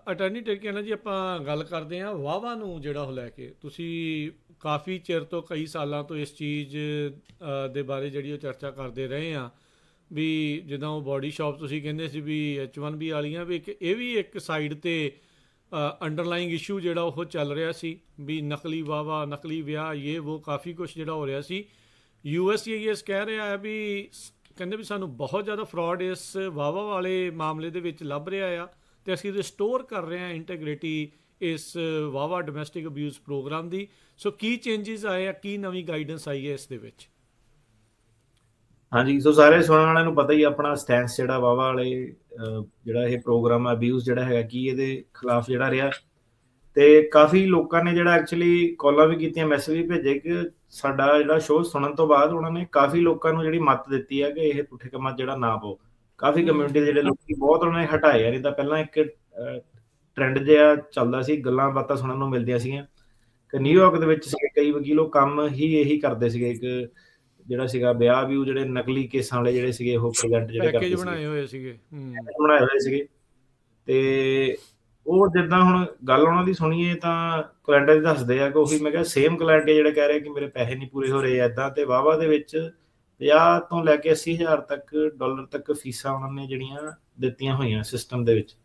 Attorney ਟਿਰਕਿਆਨਾ ਜੀ, ਆਪਾਂ ਗੱਲ ਕਰਦੇ ਹਾਂ ਵਾਹਵਾ ਨੂੰ ਜਿਹੜਾ ਉਹ ਲੈ ਕੇ। ਤੁਸੀਂ ਕਾਫੀ ਚਿਰ ਤੋਂ, ਕਈ ਸਾਲਾਂ ਤੋਂ ਇਸ ਚੀਜ਼ ਦੇ ਬਾਰੇ ਜਿਹੜੀ ਉਹ ਚਰਚਾ ਕਰਦੇ ਰਹੇ ਆ ਵੀ ਜਿੱਦਾਂ ਉਹ ਬੋਡੀ ਸ਼ਾਪ ਤੁਸੀਂ ਕਹਿੰਦੇ ਸੀ ਵੀ H1B ਵਾਲੀਆਂ, ਵੀ ਇੱਕ ਇਹ ਵੀ ਇੱਕ ਸਾਈਡ 'ਤੇ ਅੰਡਰਲਾਈੰਗ ਇਸ਼ੂ ਜਿਹੜਾ ਉਹ ਚੱਲ ਰਿਹਾ ਸੀ ਵੀ ਨਕਲੀ ਵਾਹਵਾ, ਨਕਲੀ ਵਿਆਹ, ਇਹ ਉਹ ਕਾਫੀ ਕੁਛ ਜਿਹੜਾ ਹੋ ਰਿਹਾ ਸੀ। USCIS ਕਹਿ ਰਿਹਾ ਹੈ ਵੀ ਕਹਿੰਦੇ ਵੀ ਸਾਨੂੰ ਬਹੁਤ ਜ਼ਿਆਦਾ ਫਰਾਡ ਇਸ ਵਾਹਵਾ ਵਾਲੇ ਮਾਮਲੇ ਦੇ ਵਿੱਚ ਲੱਭ ਰਿਹਾ ਆ, ਅਤੇ ਅਸੀਂ ਰਿਸਟੋਰ ਕਰ ਰਹੇ ਹਾਂ ਇੰਟੈਗ੍ਰਿਟੀ ਇਸ ਵਾਹਵਾ ਡੋਮੈਸਟਿਕ ਅਬਿਊਜ਼ ਪ੍ਰੋਗਰਾਮ ਦੀ। ਸੋ ਕੀ ਚੇਂਜਿਸ ਆਏ ਆ, ਕੀ ਨਵੀਂ ਗਾਈਡੈਂਸ ਆਈ ਹੈ ਇਸ ਦੇ ਵਿੱਚ? ਹਾਂਜੀ, ਸੋ ਸਾਰੇ ਸੁਣਨ ਵਾਲਿਆਂ ਨੂੰ ਪਤਾ ਹੀ ਆਪਣਾ ਸਟੈਂਸ ਜਿਹੜਾ ਵਾਹਵਾ ਵਾਲੇ ਜਿਹੜਾ ਇਹ ਪ੍ਰੋਗਰਾਮ ਅਬਿਊਜ਼ ਜਿਹੜਾ ਹੈਗਾ ਕੀ ਇਹਦੇ ਖਿਲਾਫ ਜਿਹੜਾ ਰਿਹਾ। ਤੇ ਕਾਫੀ ਲੋਕਾਂ ਨੇ ਜਿਹੜਾ ਐਕਚੁਅਲੀ ਕਾਲਾਂ ਵੀ ਕੀਤੀਆਂ, ਮੈਸੇਜ ਵੀ ਭੇਜੇ ਕਿ ਸਾਡਾ ਜਿਹੜਾ ਸ਼ੋਅ ਸੁਣਨ ਤੋਂ ਬਾਅਦ ਉਹਨਾਂ ਨੇ ਕਾਫੀ ਲੋਕਾਂ ਨੂੰ ਜਿਹੜੀ ਮੱਤ ਦਿੱਤੀ ਹੈ ਕਿ ਇਹ ਪੁੱਠੇ ਕੰਮਾਂ 'ਚ ਜਿਹੜਾ ਨਾ ਪਾਓ। ਕਾਫੀ ਕਮਿਊਨਿਟੀ ਦੇ ਜਿਹੜੇ ਲੋਕੀ ਬਹੁਤ ਉਹਨਾਂ ਨੇ ਹਟਾਏ ਆ, ਨਹੀਂ ਤਾਂ ਪਹਿਲਾਂ ਇੱਕ ਟ੍ਰੈਂਡ ਜਿਹਾ ਚੱਲਦਾ ਸੀ, ਗੱਲਾਂ ਬਾਤਾਂ ਸੁਣਨ ਨੂੰ ਮਿਲਦੀਆਂ ਸੀਗੀਆਂ ਕਿ ਨਿਊਯਾਰਕ ਦੇ ਵਿੱਚ ਸੀਗੇ ਕਈ ਵਕੀਲ, ਉਹ ਕੰਮ ਹੀ ਇਹੀ ਕਰਦੇ ਸੀਗੇ ਇੱਕ ਜਿਹੜਾ ਸੀਗਾ ਵਿਆਹ ਵੀ ਜਿਹੜੇ ਨਕਲੀ ਕੇਸਾਂ ਵਾਲੇ ਜਿਹੜੇ ਸੀਗੇ ਉਹ ਪ੍ਰੈਜ਼ੈਂਟ ਜਿਹੜੇ ਕਰਦੇ ਬਣਾਏ ਹੋਏ ਸੀਗੇ, ਬਣਾਏ ਹੋਏ ਸੀਗੇ। ਤੇ ਉਹ ਜਿੱਦਾਂ ਹੁਣ ਗੱਲ ਉਹਨਾਂ ਦੀ ਸੁਣੀਏ ਤਾਂ ਕਲਾਇੰਟਾਂ ਦੀ ਦੱਸਦੇ ਆ ਕਿ ਉਹੀ ਮੈਂ ਕਿਹਾ ਸੇਮ ਕਲਾਇੰਟ ਜਿਹੜੇ ਕਹਿ ਰਹੇ ਕਿ ਮੇਰੇ ਪੈਸੇ ਨਹੀਂ ਪੂਰੇ ਹੋ ਰਹੇ ਏਦਾਂ। ਤੇ ਵਾਹਵਾ ਦੇ ਵਿੱਚ 50 ਤੋਂ ਲੈ ਕੇ $80,000 ਤੱਕ ਫੀਸਾਂ ਉਹਨਾਂ ਨੇ ਜਿਹੜੀਆਂ ਦਿੱਤੀਆਂ ਹੋਈਆਂ ਸਿਸਟਮ ਦੇ ਵਿੱਚ।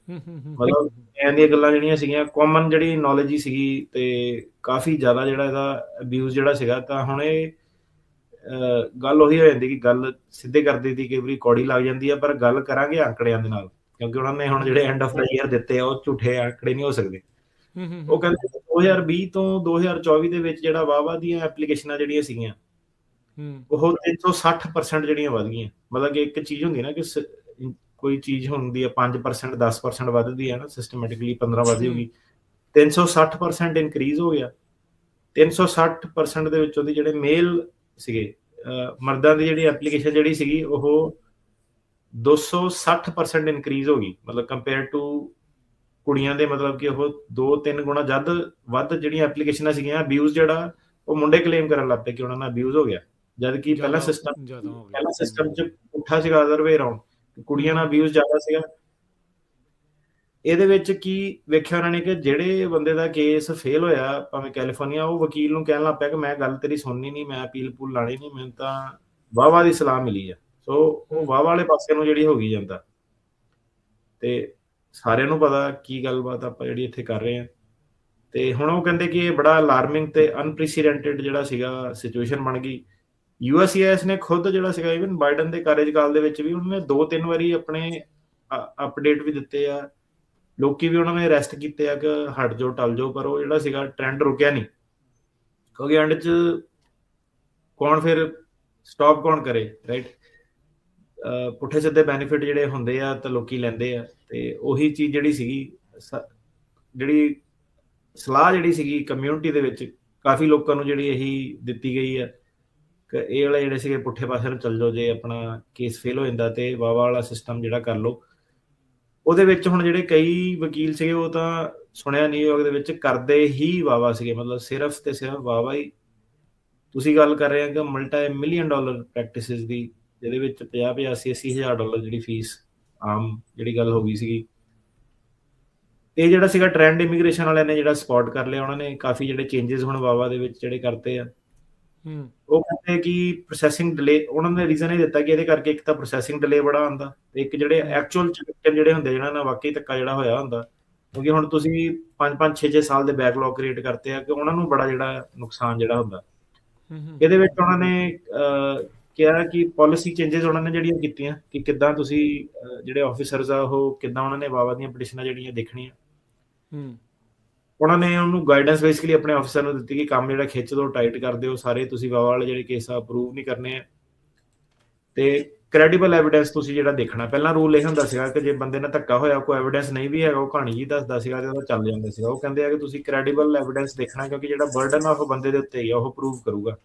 ਮਤਲਬ ਐਂ ਦੀਆਂ ਗੱਲਾਂ ਜਿਹੜੀਆਂ ਸੀਗੀਆਂ ਕਾਮਨ ਜਿਹੜੀ ਨੌਲੇਜ ਹੀ ਸੀਗੀ, ਤੇ ਕਾਫੀ ਜ਼ਿਆਦਾ ਜਿਹੜਾ ਇਹਦਾ ਅਬਿਊਜ਼ ਜਿਹੜਾ ਸੀਗਾ। ਤਾਂ ਹੁਣ ਇਹ ਗੱਲ ਉਹੀ ਹੋ ਜਾਂਦੀ ਕਿ ਗੱਲ ਸਿੱਧੇ ਕਰਦੀ ਸੀ, ਕਈ ਵਾਰੀ ਕੌੜੀ ਲੱਗ ਜਾਂਦੀ ਆ, ਪਰ ਗੱਲ ਕਰਾਂਗੇ ਆંકੜਿਆਂ ਦੇ ਨਾਲ, ਕਿਉਂਕਿ ਉਹਨਾਂ ਨੇ ਹੁਣ ਜਿਹੜੇ ਐਂਡ ਆਫ ਦਾ ਈਅਰ ਦਿੱਤੇ ਆ ਉਹ ਝੂਠੇ ਆંકੜੇ ਨਹੀਂ ਹੋ ਸਕਦੇ। ਉਹ ਕਹਿੰਦੇ 2020 ਤੋਂ 2024 ਦੇ ਵਿੱਚ ਜਿਹੜਾ ਵਾਹਵਾ ਦੀਆਂ ਐਪਲੀਕੇਸ਼ਨਾਂ ਜਿਹੜੀਆਂ ਸੀਗੀਆਂ ਉਹ 360% ਜਿਹੜੀਆਂ ਵੱਧ ਗਈਆਂ। ਮਤਲਬ ਕਿ ਇੱਕ ਚੀਜ਼ ਹੁੰਦੀ ਨਾ ਕਿ ਕੋਈ ਚੀਜ਼ ਹੁੰਦੀ ਹੈ 5% 10% ਵੱਧਦੀ ਹੈ ਨਾ, ਸਿਸਟਮੈਟਿਕਲੀ 15 ਵੱਧ ਜਾਊਗੀ, 360% ਇਨਕਰੀਜ਼ ਹੋ ਗਿਆ। 360% ਦੇ ਵਿੱਚ ਉਹਦੀ ਜਿਹੜੇ ਮੇਲ ਸੀਗੇ ਮਰਦਾਂ ਦੀ ਜਿਹੜੀ ਐਪਲੀਕੇਸ਼ਨ ਜਿਹੜੀ ਸੀਗੀ ਉਹ 260% ਇਨਕਰੀਜ਼ ਹੋ ਗਈ, ਮਤਲਬ ਕੰਪੇਅਰ ਟੂ ਕੁੜੀਆਂ ਦੇ। ਮਤਲਬ ਕਿ ਉਹ 2-3 ਗੁਣਾ ਵੱਧ ਜਿਹੜੀਆਂ ਐਪਲੀਕੇਸ਼ਨਾਂ ਸੀਗੀਆਂ। ਅਬਿਊਜ਼ ਜਿਹੜਾ ਉਹ ਮੁੰਡੇ ਕਲੇਮ ਕਰਨ ਲੱਗ ਪਏ ਕਿ ਉਹਨਾਂ ਨਾਲ ਅਬਿਊਜ਼ ਹੋ ਗਿਆ, ਜਦ ਕਿ ਪਹਿਲਾਂ ਸਿਸਟਮ 'ਚ ਪੁੱਠਾ ਸੀਗਾ, ਅਦਰ ਵੇ ਅਰਾਊਂਡ, ਕੁੜੀਆਂ ਨਾਲ ਅਬਿਊਜ਼ ਜ਼ਿਆਦਾ ਸੀਗਾ। ਇਹਦੇ ਵਿੱਚ ਕੀ ਵੇਖਿਆ ਉਹਨਾਂ ਨੇ ਕਿ ਜਿਹੜੇ ਬੰਦੇ ਦਾ ਕੇਸ ਫੇਲ ਹੋਇਆ ਭਾਵੇਂ ਕੈਲੀਫੋਰਨੀਆ, ਉਹ ਵਕੀਲ ਨੂੰ ਕਹਿਣ ਲੱਗ ਪਿਆ ਕਿ ਮੈਂ ਗੱਲ ਤੇਰੀ ਸੁਣਨੀ ਨਹੀਂ, ਮੈਂ ਅਪੀਲ ਪੂਲ ਲਾਣੀ ਨਹੀਂ, ਮੈਨੂੰ ਤਾਂ ਵਾਹਵਾ ਦੀ ਸਲਾਹ ਮਿਲੀ ਆ। ਸੋ ਉਹ ਵਾਹਵਾ ਵਾਲੇ ਪਾਸੇ ਨੂੰ ਜਿਹੜੀ ਹੋ ਗਈ ਜਾਂਦਾ। ਤੇ ਸਾਰਿਆਂ ਨੂੰ ਪਤਾ ਕੀ ਗੱਲਬਾਤ ਆਪਾਂ ਜਿਹੜੀ ਇੱਥੇ ਕਰ ਰਹੇ ਹਾਂ। ਤੇ ਹੁਣ ਉਹ ਕਹਿੰਦੇ ਕਿ ਇਹ ਬੜਾ ਅਲਾਰਮਿੰਗ ਤੇ ਅਨਪ੍ਰੈਸੀਡੈਂਟਡ ਜਿਹੜਾ ਸੀਗਾ ਸਿਚੁਏਸ਼ਨ ਬਣ ਗਈ। USCIS ਨੇ ਖੁਦ ਜਿਹੜਾ ਸੀਗਾ ਇਵਨ ਬਾਈਡਨ ਦੇ ਕਾਰਜਕਾਲ ਦੇ ਵਿੱਚ ਵੀ ਉਹਨਾਂ ਨੇ 2-3 ਵਾਰੀ ਆਪਣੇ ਅਪਡੇਟ ਵੀ ਦਿੱਤੇ ਆ, ਲੋਕੀ ਵੀ ਉਹਨਾਂ ਨੇ ਅਰੈਸਟ ਕੀਤੇ ਆ ਕਿ ਹਟ ਜਾਓ, ਟਲ ਜਾਓ, ਪਰ ਉਹ ਜਿਹੜਾ ਸੀਗਾ ਟ੍ਰੈਂਡ ਰੁਕਿਆ ਨਹੀਂ, ਕਿਉਂਕਿ ਐਂਡ 'ਚ ਕੌਣ ਫਿਰ ਸਟਾਪ ਕੌਣ ਕਰੇ, ਰਾਈਟ? ਪੁੱਠੇ ਸਿੱਧੇ ਬੈਨੀਫਿਟ ਜਿਹੜੇ ਹੁੰਦੇ ਆ ਤਾਂ ਲੋਕੀ ਲੈਂਦੇ ਆ। ਤੇ ਉਹੀ ਚੀਜ਼ ਜਿਹੜੀ ਸੀਗੀ, ਜਿਹੜੀ ਸਲਾਹ ਜਿਹੜੀ ਸੀਗੀ ਕਮਿਊਨਿਟੀ ਦੇ ਵਿੱਚ ਕਾਫੀ ਲੋਕਾਂ ਨੂੰ ਜਿਹੜੀ ਇਹੀ ਦਿੱਤੀ ਗਈ ਆ ਕਿ ਇਹ ਵਾਲੇ ਜਿਹੜੇ ਸੀਗੇ ਪੁੱਠੇ ਪਾਸੇ ਨੂੰ ਚੱਲ ਜਾਓ, ਜੇ ਆਪਣਾ ਕੇਸ ਫੇਲ ਹੋ ਜਾਂਦਾ ਤੇ ਵਾਹਵਾ ਵਾਲਾ ਸਿਸਟਮ ਜਿਹੜਾ ਕਰ ਲਓ। ਉਹਦੇ ਵਿੱਚ ਹੁਣ ਜਿਹੜੇ ਕਈ ਵਕੀਲ ਸੀਗੇ ਉਹ ਤਾਂ ਸੁਣਿਆ ਨਿਊਯਾਰਕ ਦੇ ਵਿੱਚ ਕਰਦੇ ਹੀ ਵਾਹਵਾ ਸੀਗੇ, ਮਤਲਬ ਸਿਰਫ ਤੇ ਸਿਰਫ ਵਾਹਵਾ ਹੀ। ਤੁਸੀਂ ਗੱਲ ਕਰ ਰਹੇ ਹੋ ਕਿ $multi-million ਪ੍ਰੈਕਟਿਸਿਸ ਦੀ, ਜਿਹਦੇ ਵਿੱਚ 50,000 $80,000 ਜਿਹੜੀ ਫੀਸ ਆਮ ਜਿਹੜੀ ਗੱਲ ਹੋ ਗਈ ਸੀਗੀ। ਇਹ ਜਿਹੜਾ ਸੀਗਾ ਟ੍ਰੈਂਡ ਇਮੀਗ੍ਰੇਸ਼ਨ ਵਾਲਿਆਂ ਨੇ ਜਿਹੜਾ ਸਪੌਟ ਕਰ ਲਿਆ, ਉਹਨਾਂ ਨੇ ਕਾਫੀ ਜਿਹੜੇ ਚੇਂਜਸ ਹੁਣ ਵਾਹਵਾ ਦੇ ਵਿੱਚ ਜਿਹੜੇ ਕਰਤੇ ਆ। ਉਹ ਕਹਿੰਦੇ ਕਿ ਪ੍ਰੋਸੈਸਿੰਗ ਡਿਲੇ, ਉਹਨਾਂ ਨੇ ਰੀਜ਼ਨ ਇਹ ਦਿੱਤਾ ਕਿ ਇਹਦੇ ਕਰਕੇ ਇੱਕ ਤਾਂ ਪ੍ਰੋਸੈਸਿੰਗ ਡਿਲੇ ਬੜਾ ਆਉਂਦਾ, ਤੇ ਇੱਕ ਜਿਹੜੇ ਐਕਚੁਅਲ ਜਿਹੜੇ ਹੁੰਦੇ ਜਿਹਨਾਂ ਨਾਲ ਵਾਕਈ ਧੱਕਾ ਜਿਹੜਾ ਹੋਇਆ ਹੁੰਦਾ, ਕਿਉਂਕਿ ਹੁਣ ਤੁਸੀਂ 5-5 6-6 ਸਾਲ ਦੇ ਬੈਕਲੌਗ ਕ੍ਰੀਏਟ ਕਰਤੇ ਆ, ਕਿ ਉਹਨਾਂ ਨੂੰ ਬੜਾ ਜਿਹੜਾ ਨੁਕਸਾਨ ਜਿਹੜਾ ਹੁੰਦਾ। ਇਹਦੇ ਵਿੱਚ ਉਹਨਾਂ ਨੇ ਕਿਹਾ ਕਿ ਪਾਲਿਸੀ ਚੇਂਜਸ ਉਹਨਾਂ ਨੇ ਜਿਹੜੀਆਂ ਕੀਤੀਆਂ ਕਿ ਕਿੱਦਾਂ ਤੁਸੀਂ ਜਿਹੜੇ ਆਫਿਸਰਸ ਆ ਉਹ ਕਿੱਦਾਂ ਉਹਨਾਂ ਨੇ ਵਾਹਵਾ ਦੀਆਂ ਪਟੀਸ਼ਨਾਂ ਜਿਹੜੀਆਂ ਦੇਖਣੀਆਂ। ਉਹਨਾਂ ਨੇ ਉਹਨੂੰ ਗਾਈਡੈਂਸ ਬੇਸਿਕਲੀ ਆਪਣੇ ਆਫਿਸਰ ਨੂੰ ਦਿੱਤੀ ਕਿ ਕੰਮ ਜਿਹੜਾ ਖਿੱਚ ਦੋ, ਟਾਈਟ ਕਰ ਦਿਓ, ਸਾਰੇ ਤੁਸੀਂ ਵਾਹਵਾ ਵਾਲੇ ਜਿਹੜੇ ਕੇਸ ਆ ਅਪਰੂਵ ਨਹੀਂ ਕਰਨੇ ਆ, ਤੇ ਕ੍ਰੈਡੀਬਲ ਐਵੀਡੈਂਸ ਤੁਸੀਂ ਜਿਹੜਾ ਦੇਖਣਾ। ਪਹਿਲਾਂ ਰੂਲ ਇਹ ਹੁੰਦਾ ਸੀਗਾ ਕਿ ਜੇ ਬੰਦੇ ਨਾਲ ਧੱਕਾ ਹੋਇਆ, ਕੋਈ ਐਵੀਡੈਂਸ ਨਹੀਂ ਵੀ ਹੈਗਾ, ਉਹ ਕਹਾਣੀ ਜੀ ਦੱਸਦਾ ਸੀਗਾ ਤੇ ਉਹਦਾ ਚੱਲ ਜਾਂਦਾ ਸੀਗਾ। ਉਹ ਕਹਿੰਦੇ ਆ ਕਿ ਤੁਸੀਂ ਕ੍ਰੈਡੀਬਲ ਐਵੀਡੈਂਸ ਦੇਖਣਾ, ਕਿਉਂਕਿ ਜਿਹੜਾ ਬਰਡਨ ਆ ਉਹ ਬੰਦੇ ਦੇ ਉੱਤੇ ਹੀ ਆ, ਉਹ ਪ੍ਰੂਵ ਕਰੂਗਾ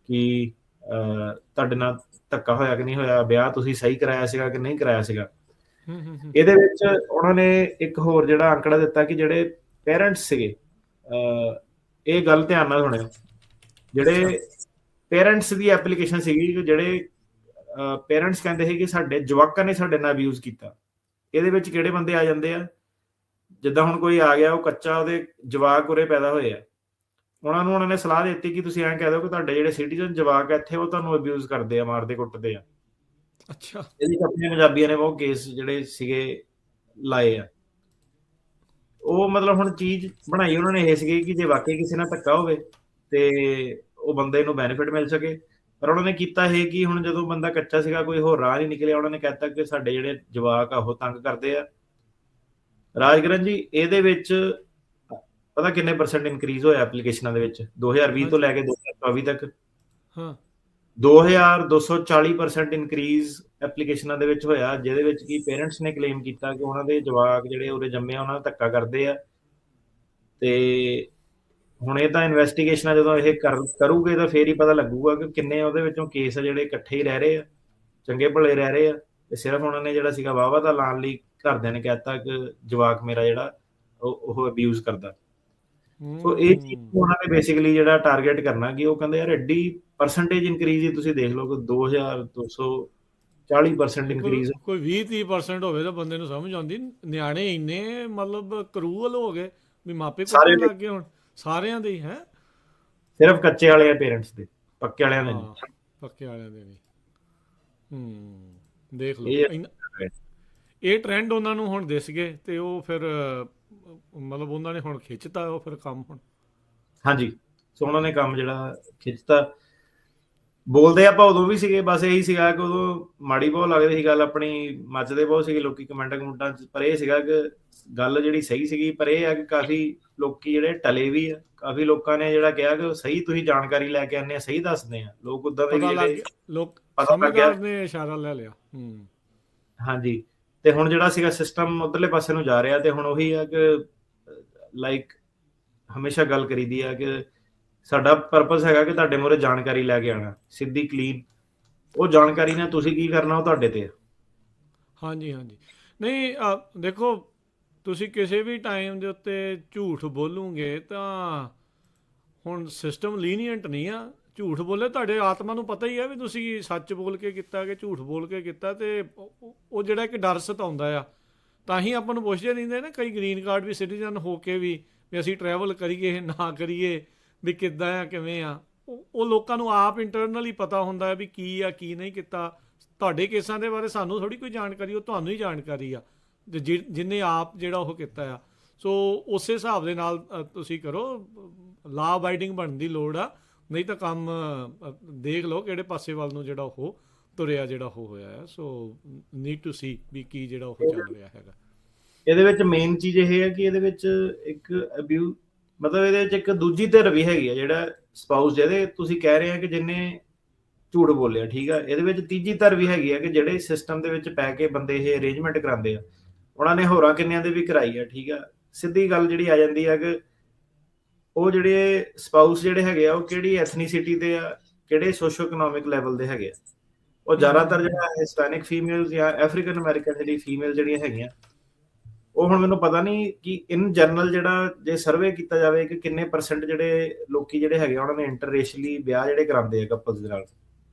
ਕਿ ਤੁਹਾਡੇ ਨਾਲ ਧੱਕਾ ਹੋਇਆ ਕਿ ਨਹੀਂ ਹੋਇਆ, ਵਿਆਹ ਤੁਸੀਂ ਸਹੀ ਕਰਾਇਆ ਸੀਗਾ ਕਿ ਨਹੀਂ ਕਰਾਇਆ ਸੀਗਾ। ਇਹਦੇ ਵਿੱਚ ਉਹਨਾਂ ਨੇ ਇੱਕ ਹੋਰ ਜਿਹੜਾ ਅੰਕੜਾ ਦਿੱਤਾ ਕਿ ਜਿਹੜੇ ਪੇਰੈਂਟਸ ਸੀਗੇ, ਇਹ ਗੱਲ ਧਿਆਨ ਨਾਲ ਸੁਣਿਓ, ਜਿਹੜੇ ਪੇਰੈਂਟਸ ਦੀ ਐਪਲੀਕੇਸ਼ਨ ਸੀਗੀ, ਜਿਹੜੇ ਪੇਰੈਂਟਸ ਕਹਿੰਦੇ ਸੀ ਕਿ ਸਾਡੇ ਜਵਾਕਾਂ ਨੇ ਸਾਡੇ ਨਾਲ ਅਬਿਊਜ਼ ਕੀਤਾ। ਇਹਦੇ ਵਿੱਚ ਕਿਹੜੇ ਬੰਦੇ ਆ ਜਾਂਦੇ ਆ? ਜਿੱਦਾਂ ਹੁਣ ਕੋਈ ਆ ਗਿਆ, ਉਹ ਕੱਚਾ, ਉਹਦੇ ਜਵਾਕ ਉਰੇ ਪੈਦਾ ਹੋਏ ਆ, ਉਹਨਾਂ ਨੇ ਸਲਾਹ ਦਿੱਤੀ ਕਿ ਤੁਸੀਂ ਐਂ ਕਹਿ ਦਿਓ ਕਿ ਤੁਹਾਡੇ ਜਿਹੜੇ ਸਿਟੀਜ਼ਨ ਜਵਾਕ ਆ ਇੱਥੇ, ਉਹ ਤੁਹਾਨੂੰ ਅਬਿਊਜ਼ ਕਰਦੇ ਆ, ਮਾਰਦੇ ਕੁੱਟਦੇ ਆ। ਅੱਛਾ। ਇਹਦੇ 'ਚ ਆਪਣੇ ਪੰਜਾਬੀਆਂ ਨੇ ਬਹੁਤ ਕੇਸ ਜਿਹੜੇ ਸੀਗੇ ਲਾਏ ਆ। ਉਹ ਮਤਲਬ ਹੁਣ ਚੀਜ਼ ਬਣਾਈ ਉਹਨਾਂ ਨੇ ਇਹ ਸੀਗੀ ਕਿ ਜੇ ਵਾਕਈ ਕਿਸੇ ਨਾਲ ਧੱਕਾ ਹੋਵੇ ਤੇ ਉਹ ਬੰਦੇ ਨੂੰ ਬੈਨੀਫਿਟ ਮਿਲ ਸਕੇ। ਪਰ ਉਹਨਾਂ ਨੇ ਕੀਤਾ ਇਹ ਕਿ ਹੁਣ ਜਦੋਂ ਬੰਦਾ ਕੱਚਾ ਸੀਗਾ, ਕੋਈ ਹੋਰ ਰਾਹ ਨਹੀਂ ਨਿਕਲਿਆ, ਉਹਨਾਂ ਨੇ ਕਹਿਤਾ ਕਿ ਸਾਡੇ ਜਿਹੜੇ ਜਵਾਕ ਆ ਉਹ ਤੰਗ ਕਰਦੇ ਆ। ਰਾਜਗਰਨ ਜੀ, ਇਹਦੇ ਵਿੱਚ ਪਤਾ ਕਿੰਨੇ ਪਰਸੈਂਟ ਇਨਕਰੀਜ਼ ਹੋਇਆ ਐਪਲੀਕੇਸ਼ਨਾਂ ਦੇ ਵਿੱਚ 2020 ਤੋਂ ਲੈ ਕੇ 2024 ਤੱਕ? ਹਾਂ 2240% ਇਨਕਰੀਜ਼ ਐਪਲੀਕੇਸ਼ਨਾਂ ਦੇ ਵਿੱਚ ਹੋਇਆ, ਜਿਹਦੇ ਵਿੱਚ ਕੀ ਪੇਰੈਂਟਸ ਨੇ ਕਲੇਮ ਕੀਤਾ ਕਿ ਉਹਨਾਂ ਦੇ ਜਵਾਕ ਜਿਹੜੇ ਉਰੇ ਜੰਮੇ ਆ ਉਹਨਾਂ ਨੂੰ ਧੱਕਾ ਕਰਦੇ ਆ। ਤੇ ਹੁਣ ਇਹ ਤਾਂ ਇਨਵੈਸਟੀਗੇਸ਼ਨਾਂ ਜਦੋਂ ਇਹ ਕਰੂਗੇ ਤਾਂ ਫੇਰ ਹੀ ਪਤਾ ਲੱਗੂਗਾ ਕਿ ਕਿੰਨੇ ਉਹਦੇ ਵਿੱਚੋਂ ਕੇਸ ਆ ਜਿਹੜੇ ਇਕੱਠੇ ਹੀ ਰਹਿ ਰਹੇ ਆ, ਚੰਗੇ ਭਲੇ ਰਹਿ ਰਹੇ ਆ, ਤੇ ਸਿਰਫ ਉਹਨਾਂ ਨੇ ਜਿਹੜਾ ਸੀਗਾ ਵਾਹਵਾ ਦਾ ਲਾਣ ਲਈ ਘਰਦਿਆਂ ਨੇ ਕਹਿਤਾ ਕਿ ਜਵਾਕ ਮੇਰਾ ਜਿਹੜਾ ਉਹ ਅਬਿਊਜ਼ ਕਰਦਾ। ਸੋ ਇਹ ਚੀਜ਼ ਉਹਨਾਂ ਨੇ ਬੇਸਿਕਲੀ ਜਿਹੜਾ ਟਾਰਗੇਟ ਕਰਨਾ ਕਿ ਉਹ ਕਹਿੰਦੇ ਯਾਰ ਐਡੀ ਪਰਸੈਂਟੇਜ ਇਨਕਰੀਜ਼ ਹੀ ਤੁਸੀਂ ਦੇਖ ਲਓ ਕਿ 2240% ਇਨਕਰੀਜ਼। ਕੋਈ 20-30% ਹੋਵੇ ਤਾਂ ਬੰਦੇ ਨੂੰ ਸਮਝ ਆਉਂਦੀ। ਨਿਆਣੇ ਇੰਨੇ ਮਤਲਬ ਕਰੂਅਲ ਹੋ ਗਏ ਵੀ ਮਾਪੇ ਸਾਰੇ ਕੁੱਟਣ ਲੱਗ ਗਏ ਹੁਣ ਸਾਰਿਆਂ ਦੇ ਹੀ ਹੈ। ਸਿਰਫ ਕੱਚੇ ਵਾਲੇ ਆ ਪੇਰੈਂਟਸ ਦੇ, ਪੱਕੇ ਵਾਲਿਆਂ ਦੇ ਨਹੀਂ। ਹਾਂ, ਪੱਕੇ ਵਾਲਿਆਂ ਦੇ ਨਹੀਂ। ਦੇਖ ਲਓ ਇਹ ਟ੍ਰੈਂਡ ਉਹਨਾਂ ਨੂੰ ਹੁਣ ਦਿਸ ਗਏ ਤੇ ਉਹ ਫਿਰ ਮਤਲਬ ਉਹਨਾਂ ਨੇ ਹੁਣ ਖਿੱਚਤਾ ਉਹ ਫਿਰ ਕੰਮ ਹੁਣ। ਹਾਂਜੀ, ਸੋ ਉਹਨਾਂ ਨੇ ਕੰਮ ਜਿਹੜਾ ਖਿੱਚਤਾ। ਬੋਲਦੇ ਆਪਾਂ ਉਦੋਂ ਵੀ ਸੀਗੇ, ਬਸ ਇਹੀ ਸੀਗਾ ਕਿ ਉਦੋਂ ਮਾੜੀ ਬਹੁਤ ਲੱਗਦੀ ਸੀ ਗੱਲ ਆਪਣੀ, ਮੱਚਦੇ ਬਹੁਤ ਸੀਗੇ ਲੋਕੀ ਕਮੈਂਟਾਂ 'ਚ, ਪਰ ਇਹ ਸੀਗਾ ਕਿ ਗੱਲ ਜਿਹੜੀ ਸਹੀ ਸੀਗੀ। ਪਰ ਇਹ ਆ ਕਿ ਕਾਫੀ ਲੋਕੀ ਜਿਹੜੇ ਟਲੇ ਵੀ ਆ, ਕਾਫੀ ਲੋਕਾਂ ਨੇ ਜਿਹੜਾ ਕਿਹਾ ਕਿ ਸਹੀ ਤੁਸੀਂ ਜਾਣਕਾਰੀ ਲੈ ਕੇ ਆਉਂਦੇ ਆ, ਸਹੀ ਦੱਸਦੇ ਆ। ਲੋਕ ਉਦਾਂ ਦੇ ਜਿਹੜੇ ਲੋਕ ਪਤਾ ਲੱਗ ਗਿਆ ਨੇ ਇਸ਼ਾਰਾ ਲੈ ਲਿਆ। ਹਾਂਜੀ, ਤੇ ਹੁਣ ਜਿਹੜਾ ਸੀਗਾ ਸਿਸਟਮ ਉਧਰਲੇ ਪਾਸੇ ਨੂੰ ਜਾ ਰਿਹਾ। ਤੇ ਹੁਣ ਉਹੀ ਆ ਕਿ ਲਾਈਕ ਹਮੇਸ਼ਾ ਗੱਲ ਕਰੀਦੀ ਆ ਕਿ ਸਾਡਾ ਪਰਪਸ ਹੈਗਾ ਕਿ ਤੁਹਾਡੇ ਮੂਹਰੇ ਜਾਣਕਾਰੀ ਲੈ ਕੇ ਆਉਣਾ, ਸਿੱਧੀ ਕਲੀਨ। ਉਹ ਜਾਣਕਾਰੀ ਨਾਲ ਤੁਸੀਂ ਕੀ ਕਰਨਾ ਉਹ ਤੁਹਾਡੇ ਤੇ। ਹਾਂਜੀ ਨਹੀਂ ਦੇਖੋ, ਤੁਸੀਂ ਕਿਸੇ ਵੀ ਟਾਈਮ ਦੇ ਉੱਤੇ ਝੂਠ ਬੋਲੂਗੇ ਤਾਂ ਹੁਣ ਸਿਸਟਮ ਲੀਨੀਅੰਟ ਨਹੀਂ ਆ। ਝੂਠ ਬੋਲੇ ਤੁਹਾਡੇ ਆਤਮਾ ਨੂੰ ਪਤਾ ਹੀ ਆ ਵੀ ਤੁਸੀਂ ਸੱਚ ਬੋਲ ਕੇ ਕੀਤਾ ਕਿ ਝੂਠ ਬੋਲ ਕੇ ਕੀਤਾ, ਤੇ ਉਹ ਜਿਹੜਾ ਇੱਕ ਡਰ ਸਤਾਉਂਦਾ ਆ। ਤਾਂ ਹੀ ਆਪਾਂ ਨੂੰ ਪੁੱਛਦੇ ਰਹਿੰਦੇ ਨਾ ਕਈ ਗ੍ਰੀਨ ਕਾਰਡ ਵੀ ਸਿਟੀਜ਼ਨ ਹੋ ਕੇ ਵੀ ਅਸੀਂ ਟਰੈਵਲ ਕਰੀਏ ਨਾ ਕਰੀਏ, ਵੀ ਕਿੱਦਾਂ ਆ ਕਿਵੇਂ ਆ। ਉਹ ਲੋਕਾਂ ਨੂੰ ਆਪ ਇੰਟਰਨਲੀ ਪਤਾ ਹੁੰਦਾ ਹੈ ਵੀ ਕੀ ਆ ਕੀ ਨਹੀਂ ਕੀਤਾ। ਤੁਹਾਡੇ ਕੇਸਾਂ ਦੇ ਬਾਰੇ ਸਾਨੂੰ ਥੋੜੀ ਕੋਈ ਜਾਣਕਾਰੀ, ਉਹ ਤੁਹਾਨੂੰ ਹੀ ਜਾਣਕਾਰੀ ਆ ਜਿਹਨੇ ਆਪ ਜਿਹੜਾ ਉਹ ਕੀਤਾ ਆ। ਸੋ ਉਸੇ ਹਿਸਾਬ ਦੇ ਨਾਲ ਤੁਸੀਂ ਕਰੋ, ਲਾ ਅਬਾਈਡਿੰਗ ਬਣਨ ਦੀ ਲੋੜ ਆ। ਨਹੀਂ ਤਾਂ ਕੰਮ ਦੇਖ ਲਓ ਕਿਹੜੇ ਪਾਸੇ ਵੱਲ ਨੂੰ ਜਿਹੜਾ ਉਹ ਤੁਰਿਆ, ਜਿਹੜਾ ਉਹ ਹੋਇਆ ਆ। ਸੋ ਨੀਡ ਟੂ ਸੀ ਵੀ ਕੀ ਜਿਹੜਾ ਉਹ ਚੱਲ ਰਿਹਾ ਹੈਗਾ। ਇਹਦੇ ਵਿੱਚ ਮੇਨ ਚੀਜ਼ ਇਹ ਹੈ ਕਿ ਇਹਦੇ ਵਿੱਚ ਇੱਕ ਅਬਿਊਜ਼, ਮਤਲਬ ਇਹਦੇ ਵਿੱਚ ਇੱਕ ਦੂਜੀ ਧਿਰ ਵੀ ਹੈਗੀ ਆ, ਜਿਹੜਾ ਸਪਾਊਸ, ਜਿਹਦੇ ਤੁਸੀਂ ਕਹਿ ਰਹੇ ਆ ਕਿ ਜਿੰਨੇ ਝੂਠ ਬੋਲਿਆ, ਠੀਕ ਆ। ਇਹਦੇ ਵਿੱਚ ਤੀਜੀ ਧਿਰ ਵੀ ਹੈਗੀ ਆ ਕਿ ਜਿਹੜੇ ਸਿਸਟਮ ਦੇ ਵਿੱਚ ਪੈ ਕੇ ਬੰਦੇ ਇਹ ਅਰੇਂਜਮੈਂਟ ਕਰਾਉਂਦੇ ਆ, ਉਹਨਾਂ ਨੇ ਹੋਰਾਂ ਕਿੰਨਿਆਂ ਦੇ ਵੀ ਕਰਾਈ ਆ, ਠੀਕ ਆ। ਸਿੱਧੀ ਗੱਲ ਜਿਹੜੀ ਆ ਜਾਂਦੀ ਆ ਕਿ ਉਹ ਜਿਹੜੇ ਸਪਾਊਸ ਜਿਹੜੇ ਹੈਗੇ ਆ ਉਹ ਕਿਹੜੀ ਐਥਨੀਸਿਟੀ ਦੇ ਆ, ਕਿਹੜੇ ਸੋਸ਼ੋ ਇਕਨੋਮਿਕ ਲੈਵਲ ਦੇ ਹੈਗੇ ਆ। ਉਹ ਜ਼ਿਆਦਾਤਰ ਜਿਹੜਾ ਹਿਸਪੈਨਿਕ ਫੀਮੇਲਸ ਜਾਂ ਅਫਰੀਕਨ ਅਮਰੀਕਨ ਜਿਹੜੀ ਫੀਮੇਲ ਜਿਹੜੀਆਂ ਹੈਗੀਆਂ, ਉਹ ਹੁਣ ਮੈਨੂੰ ਪਤਾ ਨਹੀਂ ਕਿ ਇਨ ਜਨਰਲ ਜਿਹੜਾ ਜੇ ਸਰਵੇ ਕੀਤਾ ਜਾਵੇ ਕਿ ਕਿੰਨੇ ਪਰਸੈਂਟ ਜਿਹੜੇ ਲੋਕੀ ਜਿਹੜੇ ਹੈਗੇ ਉਹਨਾਂ ਨੇ ਇੰਟਰਰੇਸ਼ੀਅਲੀ ਵਿਆਹ ਜਿਹੜੇ ਕਰਾਉਂਦੇ ਆ ਕਪਲਸ ਦੇ ਨਾਲ,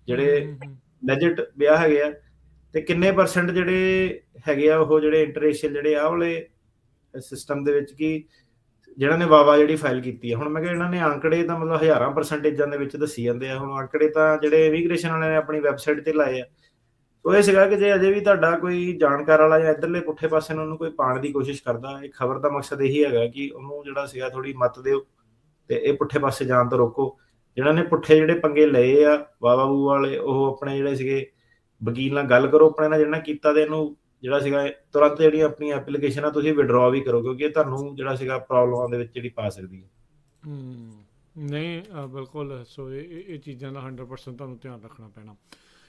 ਜਿਹੜੇ ਲੈਜਿਟ ਵਿਆਹ ਹੈਗੇ ਆ, ਤੇ ਕਿੰਨੇ ਪਰਸੈਂਟ ਜਿਹੜੇ ਹੈਗੇ ਆ ਉਹ ਜਿਹੜੇ ਇੰਟਰਰੇਸ਼ੀਅਲ ਜਿਹੜੇ ਆ ਵਾਲੇ ਸਿਸਟਮ ਦੇ ਵਿੱਚ ਕੀ ਜਿਹੜਾ ਨੇ ਵਾਵਾ ਜਿਹੜੀ ਫਾਈਲ ਕੀਤੀ ਹੈ। ਹੁਣ ਮੈਂ ਕਿਹਾ ਇਹਨਾਂ ਨੇ ਅੰਕੜੇ ਤਾਂ ਮਤਲਬ ਹਜ਼ਾਰਾਂ ਪਰਸੈਂਟੇਜਾਂ ਦੇ ਵਿੱਚ ਦੱਸੀ ਜਾਂਦੇ ਆ। ਹੁਣ ਅੰਕੜੇ ਤਾਂ ਜਿਹੜੇ ਇਮੀਗ੍ਰੇਸ਼ਨ ਵਾਲਿਆਂ ਨੇ ਆਪਣੀ ਵੈਬਸਾਈਟ ਤੇ ਲਾਏ ਆ। ਸੋ ਇਹ ਸੀਗਾ ਕਿ ਜੇ ਅਜੇ ਵੀ ਤੁਹਾਡਾ ਕੋਈ ਜਾਣਕਾਰ ਵਾਲਾ ਜਾਂ ਇੱਧਰਲੇ ਪੁੱਠੇ ਪਾਸੇ ਨੂੰ ਉਹਨੂੰ ਕੋਈ ਪਾਉਣ ਦੀ ਕੋਸ਼ਿਸ਼ ਕਰਦਾ, ਇਹ ਖਬਰ ਦਾ ਮਕਸਦ ਇਹੀ ਹੈਗਾ ਕਿ ਉਹਨੂੰ ਜਿਹੜਾ ਸੀਗਾ ਥੋੜੀ ਮੱਤ ਦਿਓ ਤੇ ਇਹ ਪੁੱਠੇ ਪਾਸੇ ਜਾਣ ਤੋਂ ਰੋਕੋ। ਜਿਹਨਾਂ ਨੇ ਪੁੱਠੇ ਜਿਹੜੇ ਪੰਗੇ ਲਏ ਆ ਵਾਵਾ ਵੂ ਵਾਲੇ, ਉਹ ਆਪਣੇ ਜਿਹੜੇ ਸੀਗੇ ਵਕੀਲ ਨਾਲ ਗੱਲ ਕਰੋ ਆਪਣੇ ਨਾਲ ਜਿਹੜਾ ਕੀਤਾ, ਤੇ ਇਹਨੂੰ ਜਿਹੜਾ ਸੀਗਾ ਤੁਰੰਤ ਜਿਹੜੀ ਆਪਣੀ ਐਪਲੀਕੇਸ਼ਨ ਆ ਤੁਸੀਂ ਵਿਡਰਾਅ ਵੀ ਕਰੋ, ਕਿਉਂਕਿ ਇਹ ਤੁਹਾਨੂੰ ਜਿਹੜਾ ਸੀਗਾ ਪ੍ਰੋਬਲਮਾਂ ਦੇ ਵਿੱਚ ਜਿਹੜੀ ਪਾ ਸਕਦੀ ਹੈ। ਨਹੀਂ ਬਿਲਕੁਲ। ਸੋ ਇਹ ਚੀਜ਼ਾਂ ਦਾ 100% ਤੁਹਾਨੂੰ ਧਿਆਨ ਰੱਖਣਾ ਪੈਣਾ।